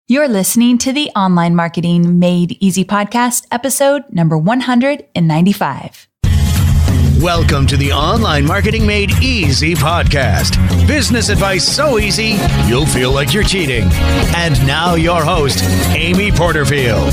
You're listening to the Online Marketing Made Easy podcast, episode number 195. Welcome to the Online Marketing Made Easy podcast. Business advice so easy, you'll feel like you're cheating. And now your host, Amy Porterfield.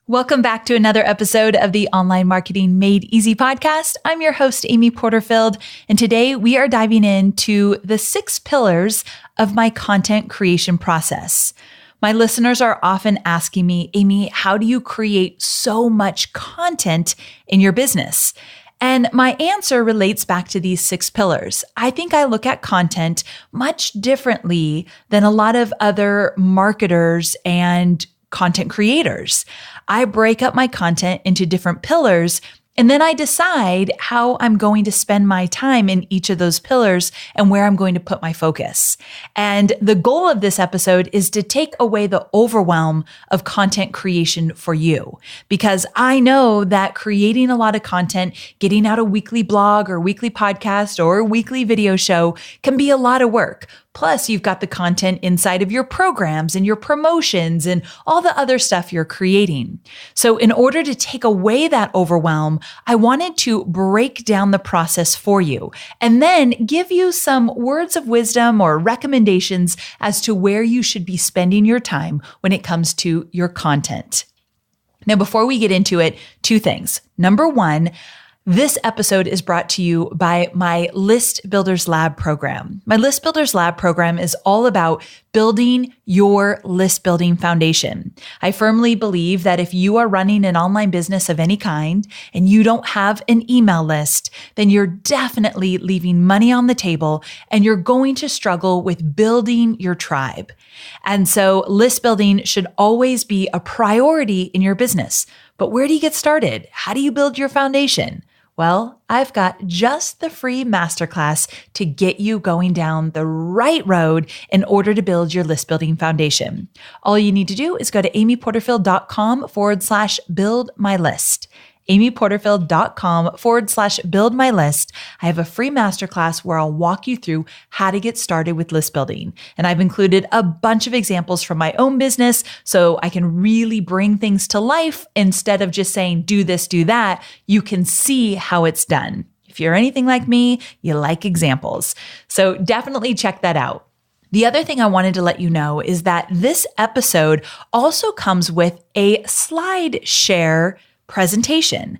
Welcome back to another episode of the Online Marketing Made Easy podcast. I'm your host, Amy Porterfield, and today we are diving into the 6 pillars of my content creation process. My listeners are often asking me, Amy, how do you create so much content in your business? And my answer relates back to these 6 pillars. I think I look at content much differently than a lot of other marketers and content creators. I break up my content into different pillars, and then I decide how I'm going to spend my time in each of those pillars and where I'm going to put my focus. And the goal of this episode is to take away the overwhelm of content creation for you, because I know that creating a lot of content, getting out a weekly blog or weekly podcast or weekly video show can be a lot of work. Plus, you've got the content inside of your programs and your promotions and all the other stuff you're creating. So in order to take away that overwhelm, I wanted to break down the process for you and then give you some words of wisdom or recommendations as to where you should be spending your time when it comes to your content. Now, before we get into it, 2 things. Number 1, this episode is brought to you by my List Builders Lab program. My List Builders Lab program is all about building your list building foundation. I firmly believe that if you are running an online business of any kind and you don't have an email list, then you're definitely leaving money on the table and you're going to struggle with building your tribe. And so list building should always be a priority in your business. But where do you get started? How do you build your foundation? Well, I've got just the free masterclass to get you going down the right road in order to build your list building foundation. All you need to do is go to amyporterfield.com/build my list. amyporterfield.com/build my list. I have a free masterclass where I'll walk you through how to get started with list building. And I've included a bunch of examples from my own business so I can really bring things to life instead of just saying, do this, do that. You can see how it's done. If you're anything like me, you like examples. So definitely check that out. The other thing I wanted to let you know is that this episode also comes with a slide share presentation.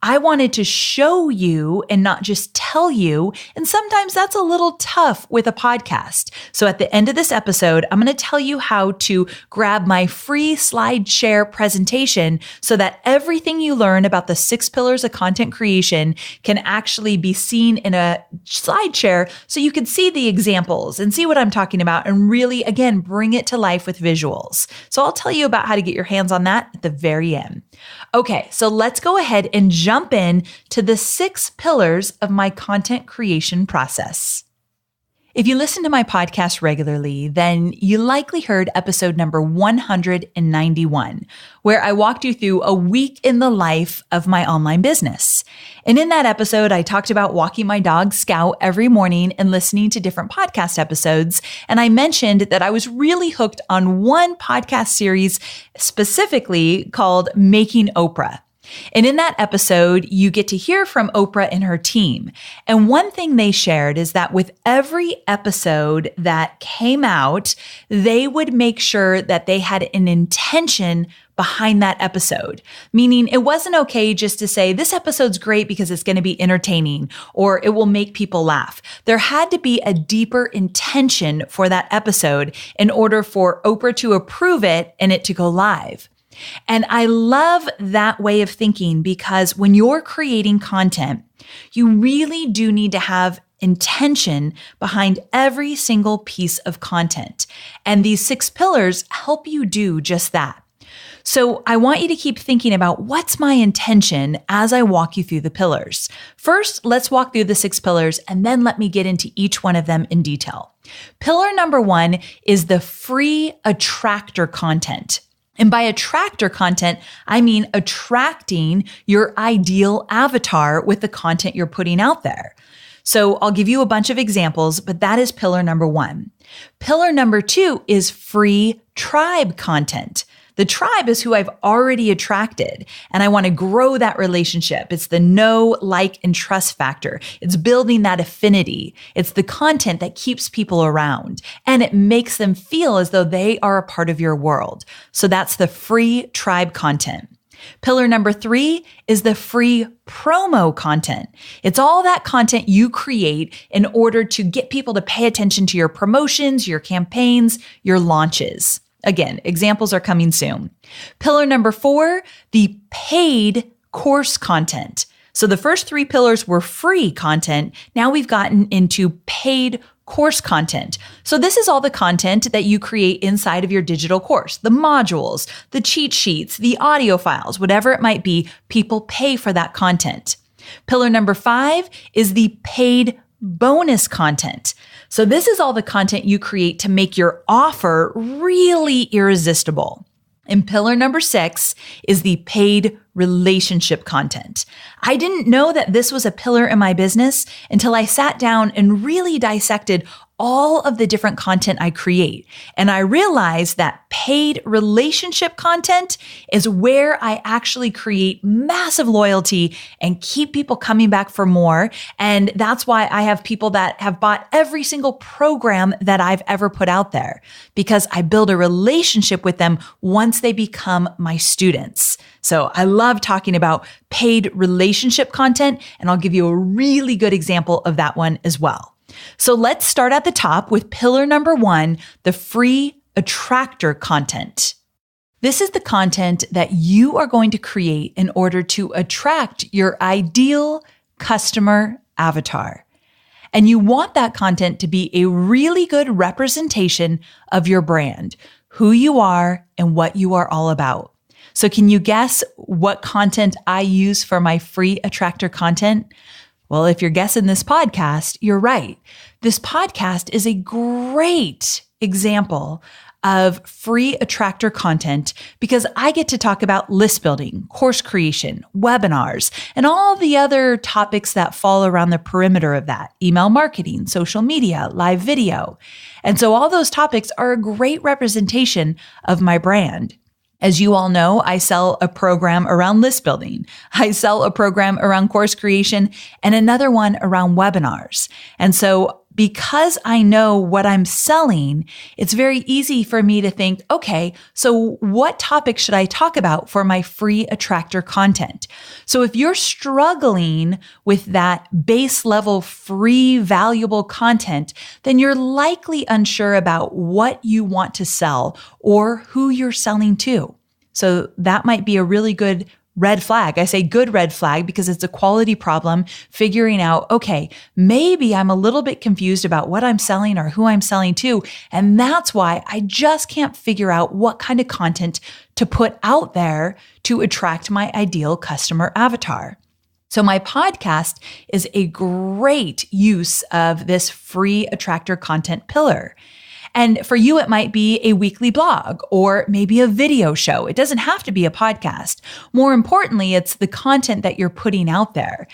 I wanted to show you and not just tell you, and sometimes that's a little tough with a podcast. So at the end of this episode, I'm going to tell you how to grab my free slide share presentation so that everything you learn about the 6 pillars of content creation can actually be seen in a slide share so you can see the examples and see what I'm talking about and really, again, bring it to life with visuals. So I'll tell you about how to get your hands on that at the very end. Okay, so let's go ahead and jump in to the 6 pillars of my content creation process. If you listen to my podcast regularly, then you likely heard episode number 191, where I walked you through a week in the life of my online business. And in that episode, I talked about walking my dog Scout every morning and listening to different podcast episodes. And I mentioned that I was really hooked on one podcast series specifically called Making Oprah. And in that episode, you get to hear from Oprah and her team. And one thing they shared is that with every episode that came out, they would make sure that they had an intention behind that episode. Meaning it wasn't okay just to say, this episode's great because it's going to be entertaining or it will make people laugh. There had to be a deeper intention for that episode in order for Oprah to approve it and it to go live. And I love that way of thinking because when you're creating content, you really do need to have intention behind every single piece of content. And these 6 pillars help you do just that. So I want you to keep thinking about what's my intention as I walk you through the pillars. First, let's walk through the 6 pillars and then let me get into each one of them in detail. Pillar number 1 is the free attractor content. And by attractor content, I mean attracting your ideal avatar with the content you're putting out there. So I'll give you a bunch of examples, but that is pillar number 1. Pillar number 2 is free tribe content. The tribe is who I've already attracted, and I want to grow that relationship. It's the know, like, and trust factor. It's building that affinity. It's the content that keeps people around, and it makes them feel as though they are a part of your world. So that's the free tribe content. Pillar number 3 is the free promo content. It's all that content you create in order to get people to pay attention to your promotions, your campaigns, your launches. Again, examples are coming soon. Pillar number 4, the paid course content. So the first 3 pillars were free content. Now we've gotten into paid course content. So this is all the content that you create inside of your digital course, the modules, the cheat sheets, the audio files, whatever it might be, people pay for that content. Pillar number 5 is the paid bonus content. So this is all the content you create to make your offer really irresistible. And pillar number 6 is the paid relationship content. I didn't know that this was a pillar in my business until I sat down and really dissected all of the different content I create. And I realized that paid relationship content is where I actually create massive loyalty and keep people coming back for more. And that's why I have people that have bought every single program that I've ever put out there, because I build a relationship with them once they become my students. So I love talking about paid relationship content, and I'll give you a really good example of that one as well. So let's start at the top with pillar number 1, the free attractor content. This is the content that you are going to create in order to attract your ideal customer avatar. And you want that content to be a really good representation of your brand, who you are, and what you are all about. So can you guess what content I use for my free attractor content? Well, if you're guessing this podcast, you're right. This podcast is a great example of free attractor content because I get to talk about list building, course creation, webinars, and all the other topics that fall around the perimeter of that, email marketing, social media, live video. And so all those topics are a great representation of my brand. As you all know, I sell a program around list building. I sell a program around course creation and another one around webinars. And so because I know what I'm selling, it's very easy for me to think, okay, so what topic should I talk about for my free attractor content? So if you're struggling with that base level free valuable content, then you're likely unsure about what you want to sell or who you're selling to. So that might be a really good red flag. I say good red flag because it's a quality problem, figuring out, okay, maybe I'm a little bit confused about what I'm selling or who I'm selling to. And that's why I just can't figure out what kind of content to put out there to attract my ideal customer avatar. So my podcast is a great use of this free attractor content pillar. And for you, it might be a weekly blog or maybe a video show. It doesn't have to be a podcast. More importantly, it's the content that you're putting out there.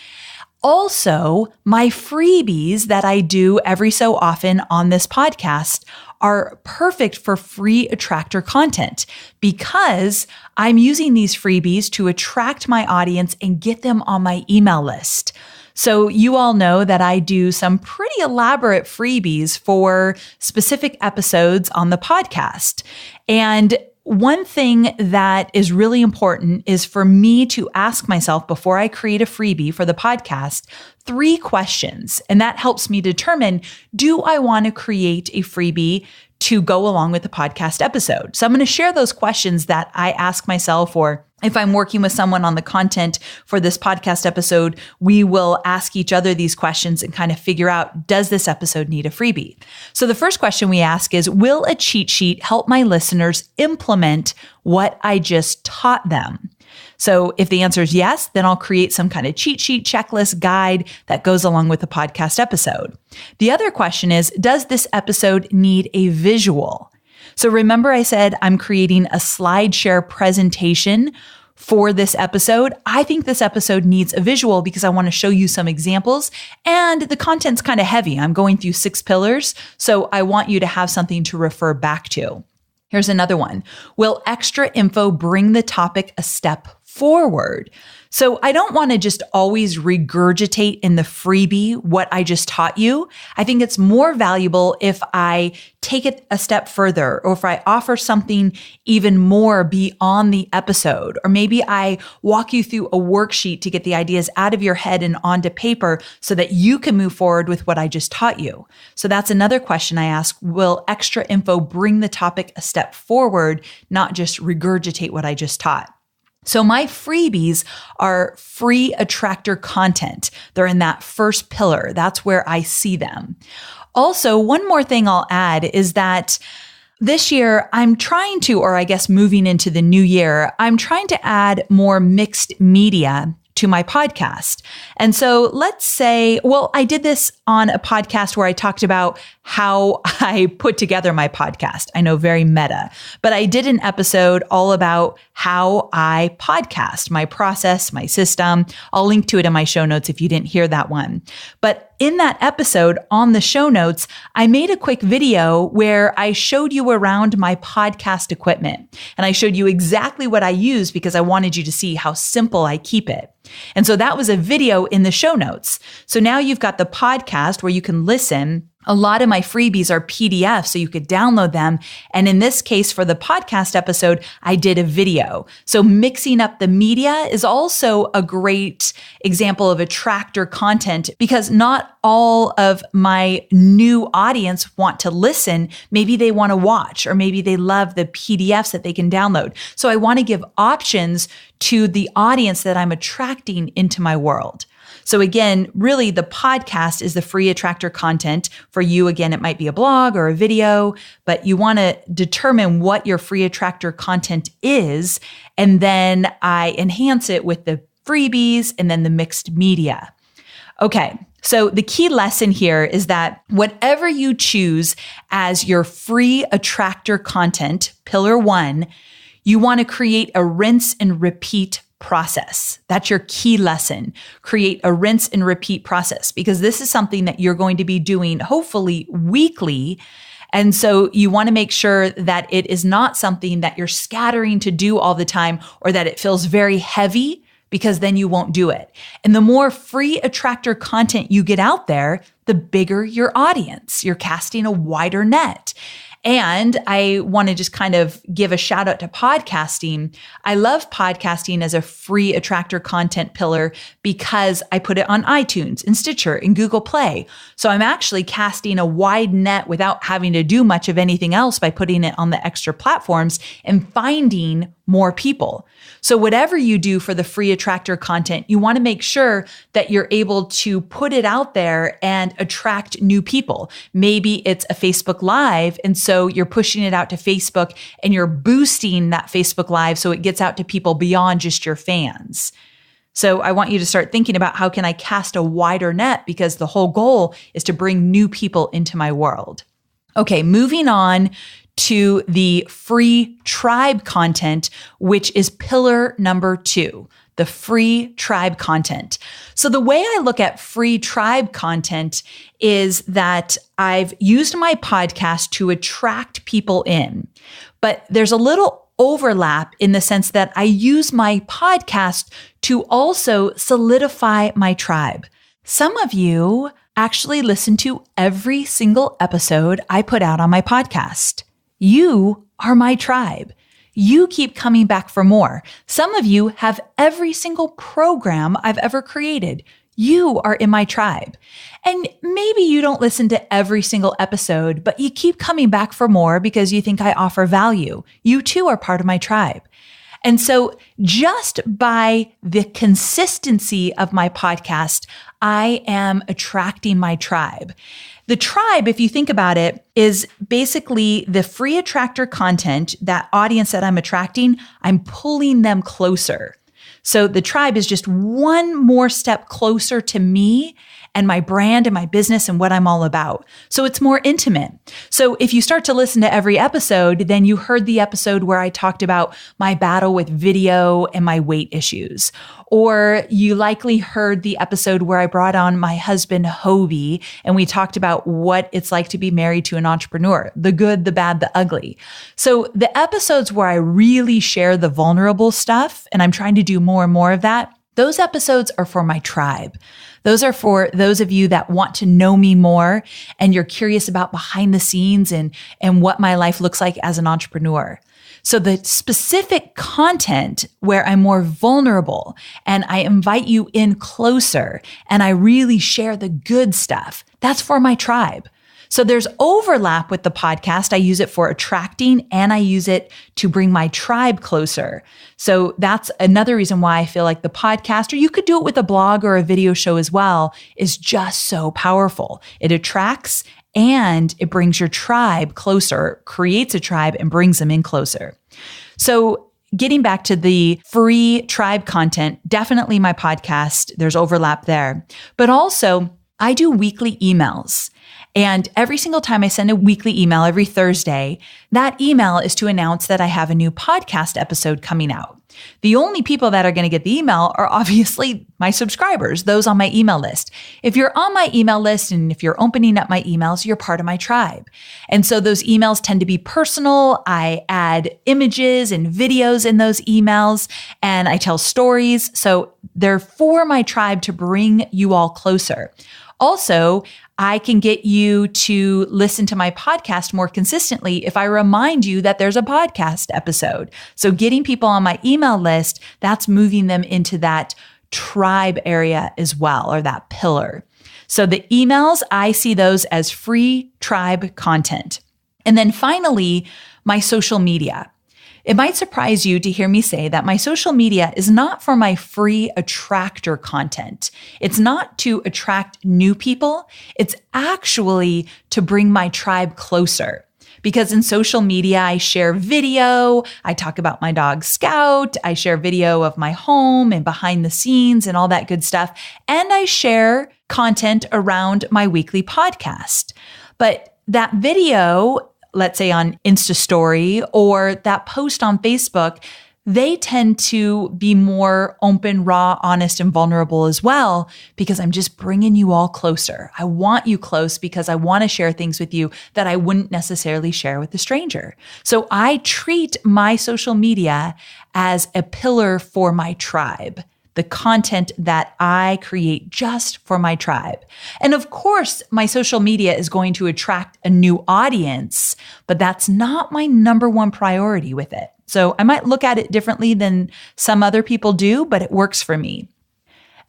Also, my freebies that I do every so often on this podcast are perfect for free attractor content because I'm using these freebies to attract my audience and get them on my email list. So you all know that I do some pretty elaborate freebies for specific episodes on the podcast. And one thing that is really important is for me to ask myself before I create a freebie for the podcast, 3 questions. And that helps me determine, do I want to create a freebie to go along with the podcast episode? So I'm going to share those questions that I ask myself, or if I'm working with someone on the content for this podcast episode, we will ask each other these questions and kind of figure out, does this episode need a freebie? So the first question we ask is, will a cheat sheet help my listeners implement what I just taught them? So if the answer is yes, then I'll create some kind of cheat sheet, checklist, guide that goes along with the podcast episode. The other question is, does this episode need a visual? So remember I said I'm creating a SlideShare presentation for this episode. I think this episode needs a visual because I want to show you some examples, and the content's kind of heavy. I'm going through 6 pillars, so I want you to have something to refer back to. Here's another one. Will extra info bring the topic a step forward? So I don't want to just always regurgitate in the freebie what I just taught you. I think it's more valuable if I take it a step further, or if I offer something even more beyond the episode, or maybe I walk you through a worksheet to get the ideas out of your head and onto paper so that you can move forward with what I just taught you. So that's another question I ask. Will extra info bring the topic a step forward, not just regurgitate what I just taught? So my freebies are free attractor content. They're in that first pillar. That's where I see them. Also, one more thing I'll add is that this year I'm trying to, or I guess moving into the new year, I'm trying to add more mixed media to my podcast. And so let's say, well, I did this on a podcast where I talked about how I put together my podcast. I know, very meta, but I did an episode all about how I podcast, my process, my system. I'll link to it in my show notes if you didn't hear that one. But in that episode on the show notes, I made a quick video where I showed you around my podcast equipment, and I showed you exactly what I use because I wanted you to see how simple I keep it. And so that was a video in the show notes. So now you've got the podcast where you can listen. A lot of my freebies are PDFs, so you could download them. And in this case, for the podcast episode, I did a video. So mixing up the media is also a great example of attractor content, because not all of my new audience want to listen. Maybe they want to watch, or maybe they love the PDFs that they can download. So I want to give options to the audience that I'm attracting into my world. So again, really the podcast is the free attractor content. For you, again, it might be a blog or a video, but you want to determine what your free attractor content is. And then I enhance it with the freebies and then the mixed media. Okay. So the key lesson here is that whatever you choose as your free attractor content, pillar 1, you want to create a rinse and repeat process. That's your key lesson. Create a rinse and repeat process, because this is something that you're going to be doing hopefully weekly. And so you want to make sure that it is not something that you're scattering to do all the time, or that it feels very heavy, because then you won't do it. And the more free attractor content you get out there, the bigger your audience. You're casting a wider net. And I want to just kind of give a shout out to podcasting. I love podcasting as a free attractor content pillar because I put it on iTunes and Stitcher and Google Play. So I'm actually casting a wide net without having to do much of anything else by putting it on the extra platforms and finding more people. So whatever you do for the free attractor content, you want to make sure that you're able to put it out there and attract new people. Maybe it's a Facebook Live, and so you're pushing it out to Facebook and you're boosting that Facebook Live so it gets out to people beyond just your fans. So I want you to start thinking about, how can I cast a wider net, because the whole goal is to bring new people into my world. Okay, moving on to the free tribe content, which is pillar number 2, the free tribe content. So the way I look at free tribe content is that I've used my podcast to attract people in, but there's a little overlap in the sense that I use my podcast to also solidify my tribe. Some of you actually listen to every single episode I put out on my podcast. You are my tribe. You keep coming back for more. Some of you have every single program I've ever created. You are in my tribe. And maybe you don't listen to every single episode, but you keep coming back for more because you think I offer value. You too are part of my tribe. And so just by the consistency of my podcast, I am attracting my tribe. The tribe, if you think about it, is basically the free attractor content, that audience that I'm attracting, I'm pulling them closer. So the tribe is just one more step closer to me and my brand and my business and what I'm all about. So it's more intimate. So if you start to listen to every episode, then you heard the episode where I talked about my battle with video and my weight issues. Or you likely heard the episode where I brought on my husband, Hobie, and we talked about what it's like to be married to an entrepreneur, the good, the bad, the ugly. So the episodes where I really share the vulnerable stuff, and I'm trying to do more and more of that, those episodes are for my tribe. Those are for those of you that want to know me more and you're curious about behind the scenes and what my life looks like as an entrepreneur. So the specific content where I'm more vulnerable and I invite you in closer and I really share the good stuff, that's for my tribe. So there's overlap with the podcast. I use it for attracting and I use it to bring my tribe closer. So that's another reason why I feel like the podcast, or you could do it with a blog or a video show as well, is just so powerful. It attracts and it brings your tribe closer, creates a tribe and brings them in closer. So getting back to the free tribe content, definitely my podcast, there's overlap there. But also, I do weekly emails. And every single time I send a weekly email every Thursday, that email is to announce that I have a new podcast episode coming out. The only people that are going to get the email are obviously my subscribers, those on my email list. If you're on my email list and if you're opening up my emails, you're part of my tribe. And so those emails tend to be personal. I add images and videos in those emails and I tell stories. So they're for my tribe to bring you all closer. Also, I can get you to listen to my podcast more consistently if I remind you that there's a podcast episode. So getting people on my email list, that's moving them into that tribe area as well, or that pillar. So the emails, I see those as free tribe content. And then finally, my social media. It might surprise you to hear me say that my social media is not for my free attractor content. It's not to attract new people. It's actually to bring my tribe closer. Because in social media, I share video, I talk about my dog Scout, I share video of my home and behind the scenes and all that good stuff. And I share content around my weekly podcast. But that video, let's say on Insta Story or that post on Facebook, they tend to be more open, raw, honest, and vulnerable as well, because I'm just bringing you all closer. I want you close because I want to share things with you that I wouldn't necessarily share with a stranger. So I treat my social media as a pillar for my tribe, the content that I create just for my tribe. And of course, my social media is going to attract a new audience, but that's not my number one priority with it. So I might look at it differently than some other people do, but it works for me.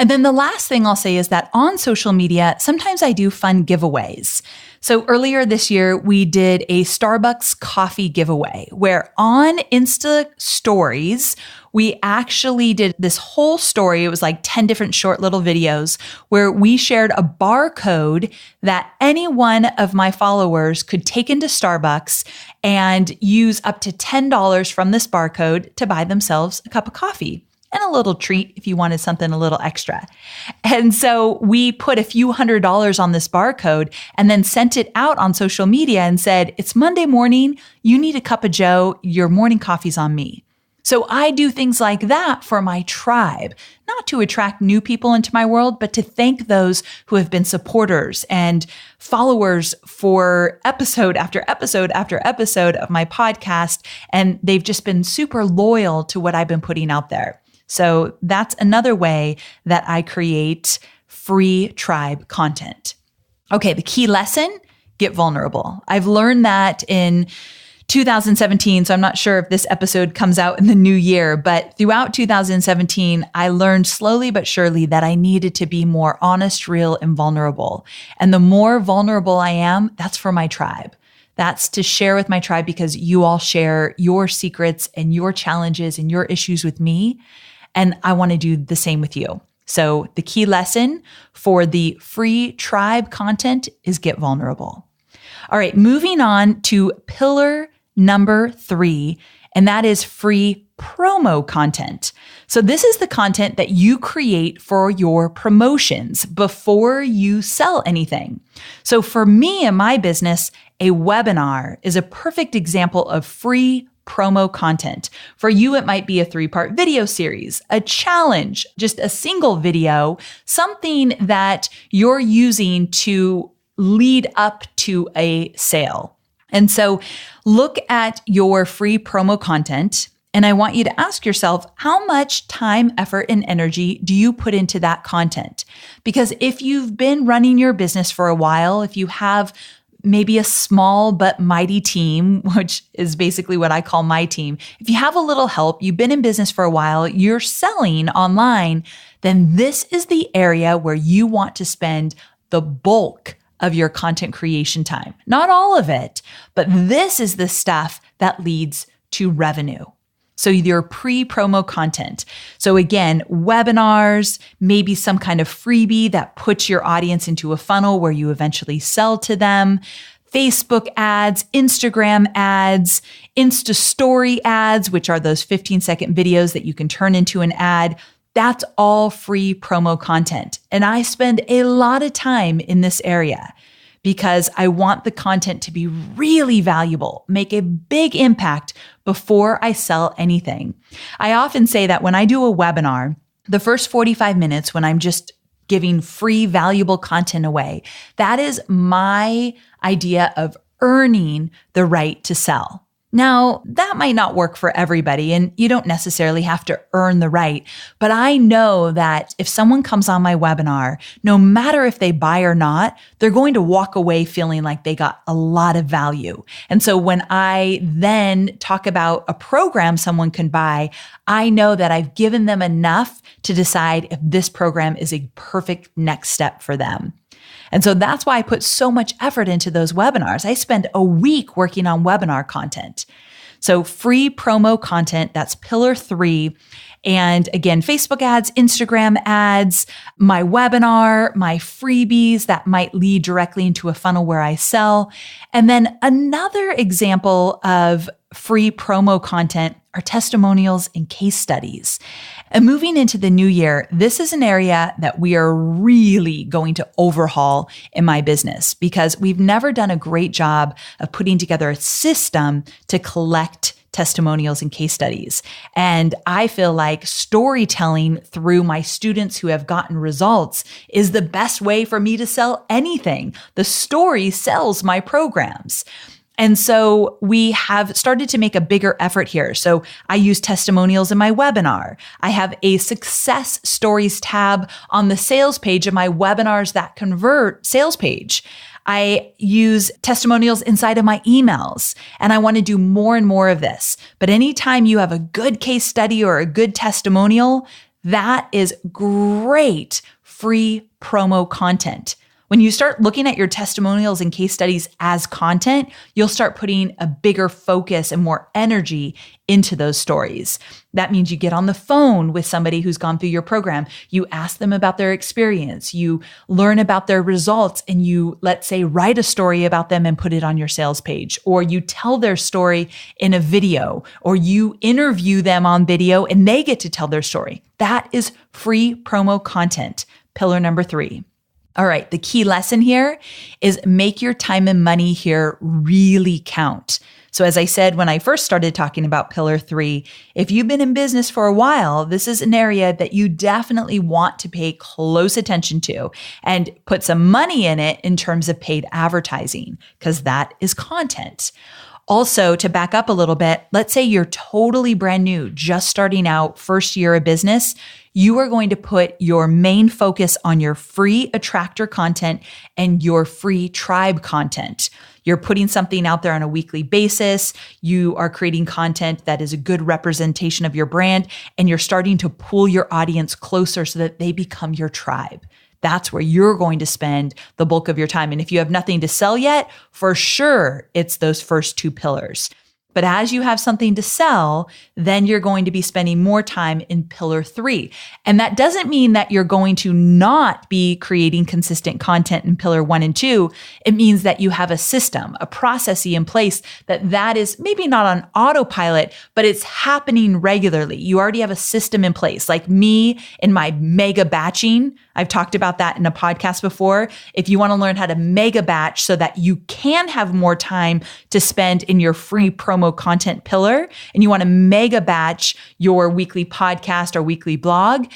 And then the last thing I'll say is that on social media, sometimes I do fun giveaways. So earlier this year, we did a Starbucks coffee giveaway where on Insta Stories, we actually did this whole story. It was like 10 different short little videos where we shared a barcode that any one of my followers could take into Starbucks and use up to $10 from this barcode to buy themselves a cup of coffee and a little treat if you wanted something a little extra. And so we put a few $100s on this barcode and then sent it out on social media and said, it's Monday morning. You need a cup of Joe. Your morning coffee's on me. So I do things like that for my tribe, not to attract new people into my world, but to thank those who have been supporters and followers for episode after episode after episode of my podcast. And they've just been super loyal to what I've been putting out there. So that's another way that I create free tribe content. Okay, the key lesson, get vulnerable. I've learned that in 2017, so I'm not sure if this episode comes out in the new year, but throughout 2017, I learned slowly but surely that I needed to be more honest, real, and vulnerable. And the more vulnerable I am, that's for my tribe. That's to share with my tribe because you all share your secrets and your challenges and your issues with me. And I want to do the same with you. So the key lesson for the free tribe content is get vulnerable. All right, moving on to pillar number 3, and that is free promo content. So this is the content that you create for your promotions before you sell anything. So for me and my business, a webinar is a perfect example of free promo content. For you, it might be a 3-part video series, a challenge, just a single video, something that you're using to lead up to a sale. And so look at your free promo content, and I want you to ask yourself, how much time, effort, and energy do you put into that content? Because if you've been running your business for a while, if you have maybe a small but mighty team, which is basically what I call my team, if you have a little help, you've been in business for a while, you're selling online, then this is the area where you want to spend the bulk of your content creation time. Not all of it, but this is the stuff that leads to revenue. So your pre-promo content. So again, webinars, maybe some kind of freebie that puts your audience into a funnel where you eventually sell to them. Facebook ads, Instagram ads, Insta story ads, which are those 15-second videos that you can turn into an ad. That's all free promo content. And I spend a lot of time in this area because I want the content to be really valuable, make a big impact before I sell anything. I often say that when I do a webinar, the first 45 minutes when I'm just giving free valuable content away, that is my idea of earning the right to sell. Now, that might not work for everybody, and you don't necessarily have to earn the right, but I know that if someone comes on my webinar, no matter if they buy or not, they're going to walk away feeling like they got a lot of value. And so when I then talk about a program someone can buy, I know that I've given them enough to decide if this program is a perfect next step for them. And so that's why I put so much effort into those webinars. I spend a week working on webinar content. So free promo content, that's pillar 3. And again, Facebook ads, Instagram ads, my webinar, my freebies that might lead directly into a funnel where I sell. And then another example of free promo content are testimonials and case studies. And moving into the new year, this is an area that we are really going to overhaul in my business because we've never done a great job of putting together a system to collect testimonials and case studies. And I feel like storytelling through my students who have gotten results is the best way for me to sell anything. The story sells my programs. And so we have started to make a bigger effort here. So I use testimonials in my webinar. I have a success stories tab on the sales page of my webinars that convert sales page. I use testimonials inside of my emails, and I want to do more and more of this. But anytime you have a good case study or a good testimonial, that is great free promo content. When you start looking at your testimonials and case studies as content, you'll start putting a bigger focus and more energy into those stories. That means you get on the phone with somebody who's gone through your program. You ask them about their experience. You learn about their results and you, let's say, write a story about them and put it on your sales page. Or you tell their story in a video, or you interview them on video and they get to tell their story. That is free promo content. Pillar number 3. All right, the key lesson here is make your time and money here really count. So as I said, when I first started talking about pillar 3, if you've been in business for a while, this is an area that you definitely want to pay close attention to and put some money in it in terms of paid advertising, because that is content. Also, to back up a little bit, let's say you're totally brand new, just starting out, first year of business. You are going to put your main focus on your free attractor content and your free tribe content. You're putting something out there on a weekly basis. You are creating content that is a good representation of your brand, and you're starting to pull your audience closer so that they become your tribe. That's where you're going to spend the bulk of your time. And if you have nothing to sell yet, for sure, it's those first 2 pillars. But as you have something to sell, then you're going to be spending more time in pillar 3. And that doesn't mean that you're going to not be creating consistent content in pillar 1 and 2. It means that you have a system, a process in place that is maybe not on autopilot, but it's happening regularly. You already have a system in place. Like me in my mega batching, I've talked about that in a podcast before. If you want to learn how to mega batch so that you can have more time to spend in your free promo content pillar, and you want to mega batch your weekly podcast or weekly blog,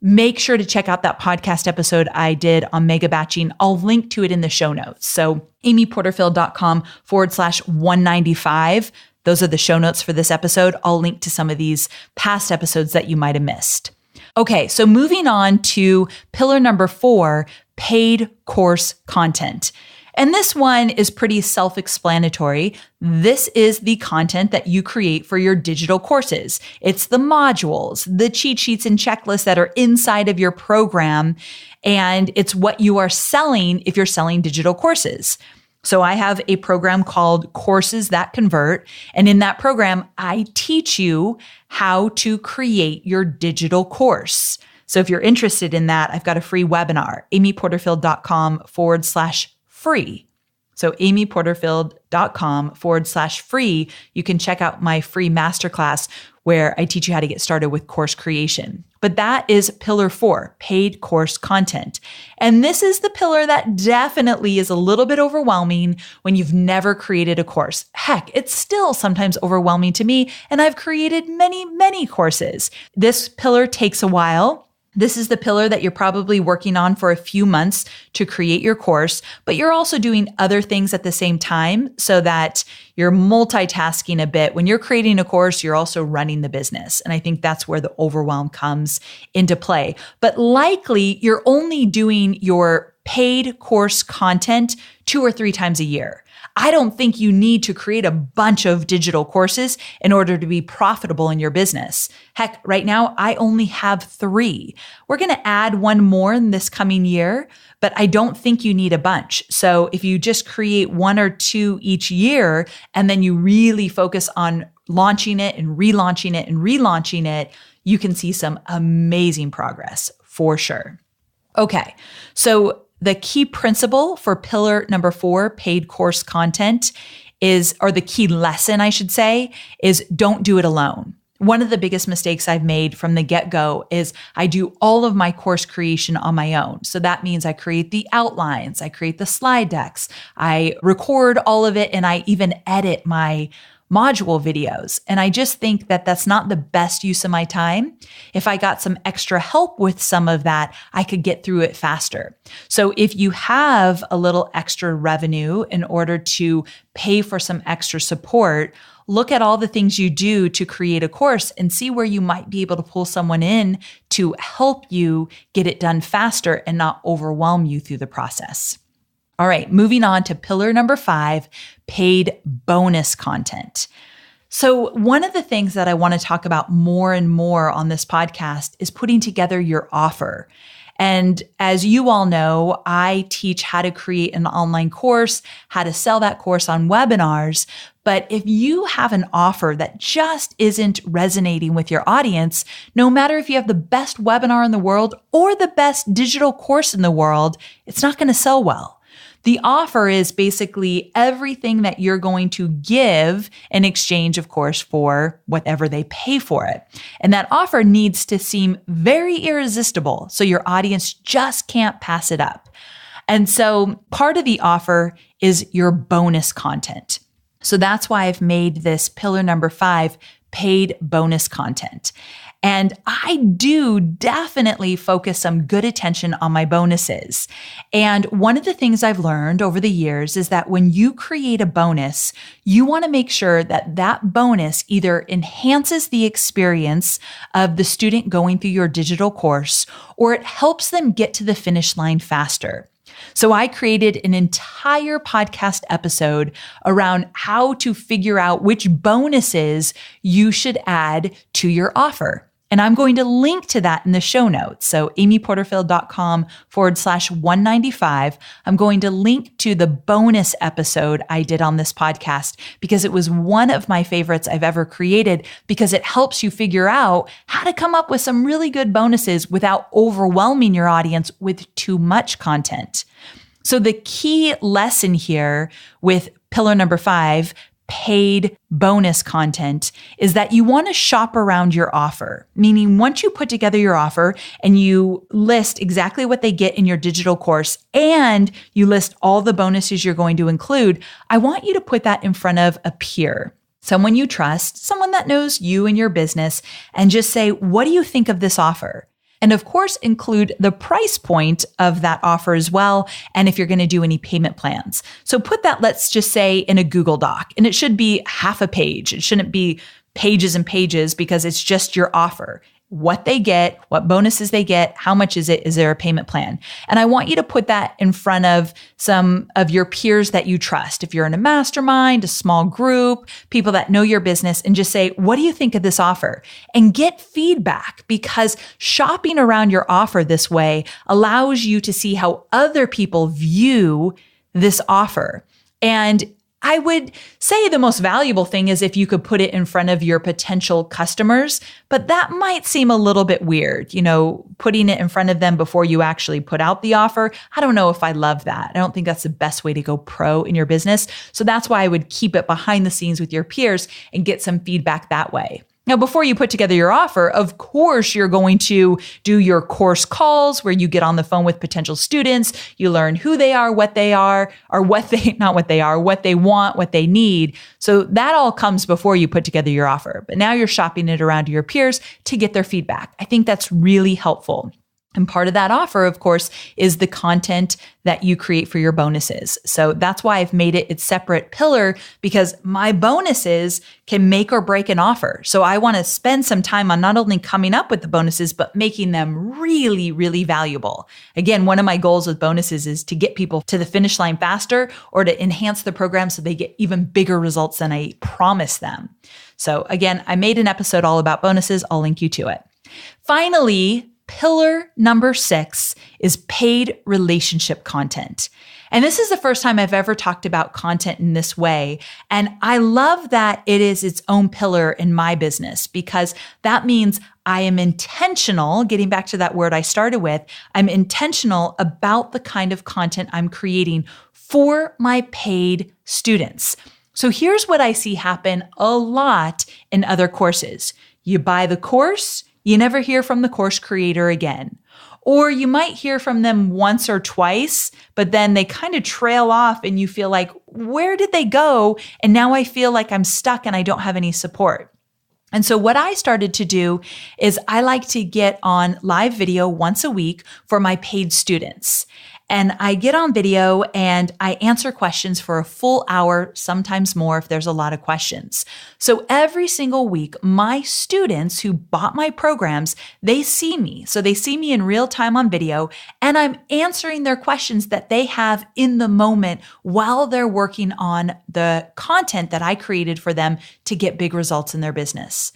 make sure to check out that podcast episode I did on mega batching. I'll link to it in the show notes. So amyporterfield.com/195. Those are the show notes for this episode. I'll link to some of these past episodes that you might have missed. Okay, so moving on to pillar number 4, paid course content. And this one is pretty self-explanatory. This is the content that you create for your digital courses. It's the modules, the cheat sheets and checklists that are inside of your program. And it's what you are selling if you're selling digital courses. So I have a program called Courses That Convert. And in that program, I teach you how to create your digital course. So if you're interested in that, I've got a free webinar, amyporterfield.com/free. So amyporterfield.com/free. You can check out my free masterclass where I teach you how to get started with course creation. But that is pillar 4, paid course content. And this is the pillar that definitely is a little bit overwhelming when you've never created a course. Heck, it's still sometimes overwhelming to me, and I've created many, many courses. This pillar takes a while. This is the pillar that you're probably working on for a few months to create your course, but you're also doing other things at the same time so that you're multitasking a bit. When you're creating a course, you're also running the business. And I think that's where the overwhelm comes into play. But likely you're only doing your paid course content 2 or 3 times a year. I don't think you need to create a bunch of digital courses in order to be profitable in your business. Heck, right now, I only have 3. We're going to add one more in this coming year, but I don't think you need a bunch. So if you just create 1 or 2 each year, and then you really focus on launching it and relaunching it and relaunching it, you can see some amazing progress for sure. Okay, so the key principle for pillar number 4, paid course content is, or the key lesson, I should say, is don't do it alone. One of the biggest mistakes I've made from the get-go is I do all of my course creation on my own. So that means I create the outlines, I create the slide decks, I record all of it, and I even edit my module videos. And I just think that that's not the best use of my time. If I got some extra help with some of that, I could get through it faster. So if you have a little extra revenue in order to pay for some extra support, look at all the things you do to create a course and see where you might be able to pull someone in to help you get it done faster and not overwhelm you through the process. All right, moving on to pillar number 5, paid bonus content. So one of the things that I want to talk about more and more on this podcast is putting together your offer. And as you all know, I teach how to create an online course, how to sell that course on webinars. But if you have an offer that just isn't resonating with your audience, no matter if you have the best webinar in the world or the best digital course in the world, it's not going to sell well. The offer is basically everything that you're going to give in exchange, of course, for whatever they pay for it. And that offer needs to seem very irresistible, so your audience just can't pass it up. And so part of the offer is your bonus content. So that's why I've made this pillar number 5, paid bonus content. And I do definitely focus some good attention on my bonuses. And one of the things I've learned over the years is that when you create a bonus, you want to make sure that that bonus either enhances the experience of the student going through your digital course, or it helps them get to the finish line faster. So I created an entire podcast episode around how to figure out which bonuses you should add to your offer. And I'm going to link to that in the show notes. So amyporterfield.com/195. I'm going to link to the bonus episode I did on this podcast because it was one of my favorites I've ever created because it helps you figure out how to come up with some really good bonuses without overwhelming your audience with too much content. So the key lesson here with pillar number 5, paid bonus content, is that you want to shop around your offer. Meaning once you put together your offer and you list exactly what they get in your digital course and you list all the bonuses you're going to include, I want you to put that in front of a peer, someone you trust, someone that knows you and your business, and just say, what do you think of this offer? And of course, include the price point of that offer as well. And if you're going to do any payment plans. So put that, let's just say, in a Google Doc, and it should be half a page. It shouldn't be pages and pages because it's just your offer. What they get, what bonuses they get, how much is it, is there a payment plan? And I want you to put that in front of some of your peers that you trust. If you're in a mastermind, a small group, people that know your business, and just say, what do you think of this offer? And get feedback, because shopping around your offer this way allows you to see how other people view this offer. And I would say the most valuable thing is if you could put it in front of your potential customers, but that might seem a little bit weird, putting it in front of them before you actually put out the offer. I don't know if I love that. I don't think that's the best way to go pro in your business. So that's why I would keep it behind the scenes with your peers and get some feedback that way. Now, before you put together your offer, of course, you're going to do your course calls where you get on the phone with potential students. You learn who they are, what they are, or what they want, what they need. So that all comes before you put together your offer. But now you're shopping it around to your peers to get their feedback. I think that's really helpful. And part of that offer, of course, is the content that you create for your bonuses. So that's why I've made it its separate pillar, because my bonuses can make or break an offer. So I want to spend some time on not only coming up with the bonuses, but making them really, really valuable. Again, one of my goals with bonuses is to get people to the finish line faster or to enhance the program so they get even bigger results than I promised them. So again, I made an episode all about bonuses. I'll link you to it. Finally, pillar number 6 is paid relationship content. And this is the first time I've ever talked about content in this way. And I love that it is its own pillar in my business, because that means I am intentional, getting back to that word I started with, I'm intentional about the kind of content I'm creating for my paid students. So here's what I see happen a lot in other courses. You buy the course, you never hear from the course creator again. Or you might hear from them once or twice, but then they kind of trail off and you feel like, where did they go? And now I feel like I'm stuck and I don't have any support. And so what I started to do is I like to get on live video once a week for my paid students. And I get on video and I answer questions for a full hour, sometimes more if there's a lot of questions. So every single week, my students who bought my programs, they see me. So they see me in real time on video, and I'm answering their questions that they have in the moment while they're working on the content that I created for them to get big results in their business.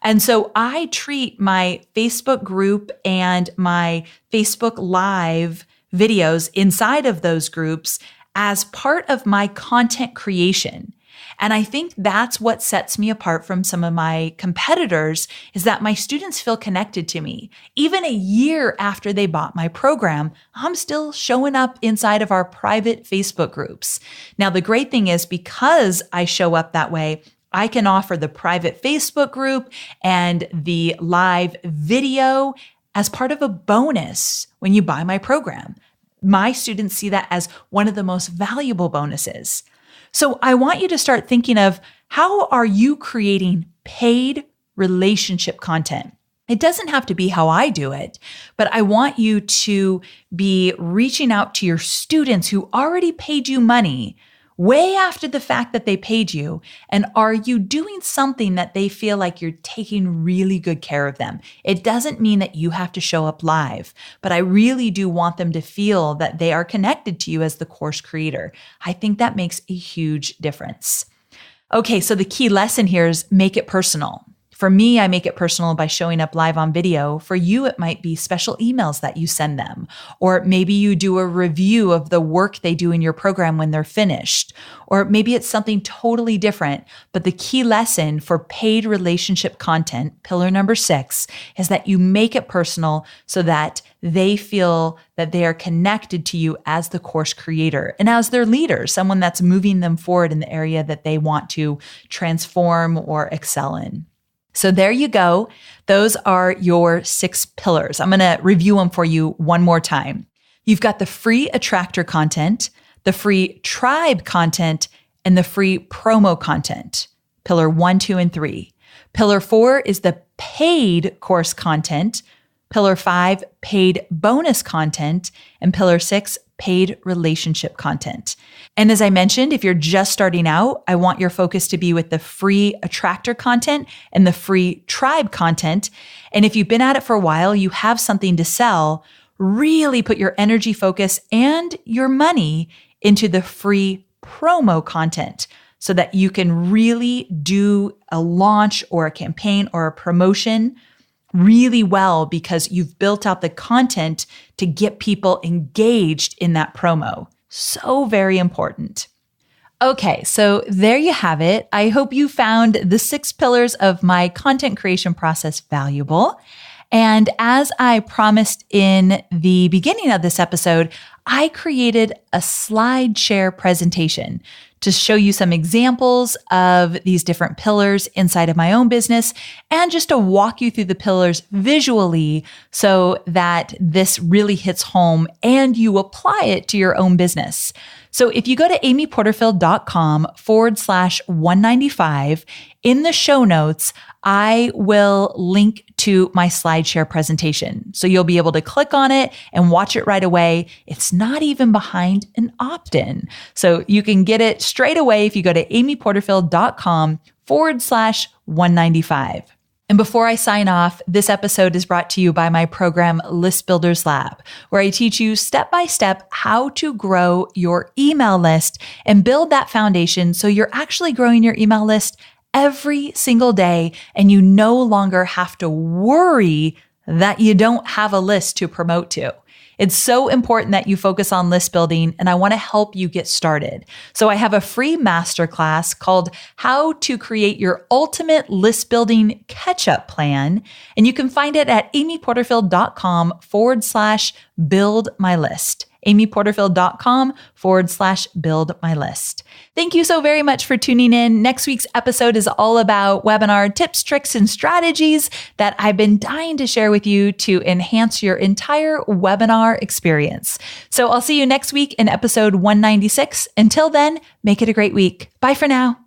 And so I treat my Facebook group and my Facebook Live videos inside of those groups as part of my content creation. And I think that's what sets me apart from some of my competitors, is that my students feel connected to me. Even a year after they bought my program, I'm still showing up inside of our private Facebook groups. Now, the great thing is, because I show up that way, I can offer the private Facebook group and the live video as part of a bonus when you buy my program. My students see that as one of the most valuable bonuses. So I want you to start thinking of, how are you creating paid relationship content? It doesn't have to be how I do it, but I want you to be reaching out to your students who already paid you money way after the fact that they paid you. And are you doing something that they feel like you're taking really good care of them? It doesn't mean that you have to show up live, but I really do want them to feel that they are connected to you as the course creator. I think that makes a huge difference. Okay, so the key lesson here is make it personal. For me, I make it personal by showing up live on video. For you, it might be special emails that you send them, or maybe you do a review of the work they do in your program when they're finished, or maybe it's something totally different. But the key lesson for paid relationship content, pillar number 6, is that you make it personal so that they feel that they are connected to you as the course creator and as their leader, someone that's moving them forward in the area that they want to transform or excel in. So there you go. Those are your 6 pillars. I'm going to review them for you one more time. You've got the free attractor content, the free tribe content, and the free promo content. Pillar 1, 2, and 3. Pillar 4 is the paid course content. Pillar 5, paid bonus content. And pillar 6, paid relationship content. And as I mentioned, if you're just starting out, I want your focus to be with the free attractor content and the free tribe content. And if you've been at it for a while, you have something to sell, really put your energy, focus, and your money into the free promo content so that you can really do a launch or a campaign or a promotion really well because you've built out the content to get people engaged in that promo. So very important. Okay, so there you have it. I hope you found the 6 pillars of my content creation process valuable. And as I promised in the beginning of this episode, I created a slide share presentation to show you some examples of these different pillars inside of my own business and just to walk you through the pillars visually so that this really hits home and you apply it to your own business. So if you go to amyporterfield.com/195, in the show notes, I will link to my SlideShare presentation. So you'll be able to click on it and watch it right away. It's not even behind an opt-in. So you can get it straight away if you go to amyporterfield.com/195. And before I sign off, this episode is brought to you by my program, List Builders Lab, where I teach you step-by-step how to grow your email list and build that foundation so you're actually growing your email list every single day and you no longer have to worry that you don't have a list to promote to. It's so important that you focus on list building, and I want to help you get started. So I have a free masterclass called How to Create Your Ultimate List Building Catch-Up Plan, and you can find it at amyporterfield.com/build my list. amyporterfield.com/build my list. Thank you so very much for tuning in. Next week's episode is all about webinar tips, tricks, and strategies that I've been dying to share with you to enhance your entire webinar experience. So I'll see you next week in episode 196. Until then, make it a great week. Bye for now.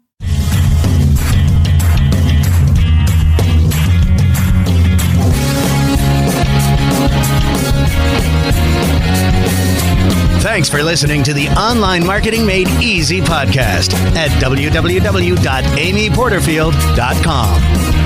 Thanks for listening to the Online Marketing Made Easy podcast at www.amyporterfield.com.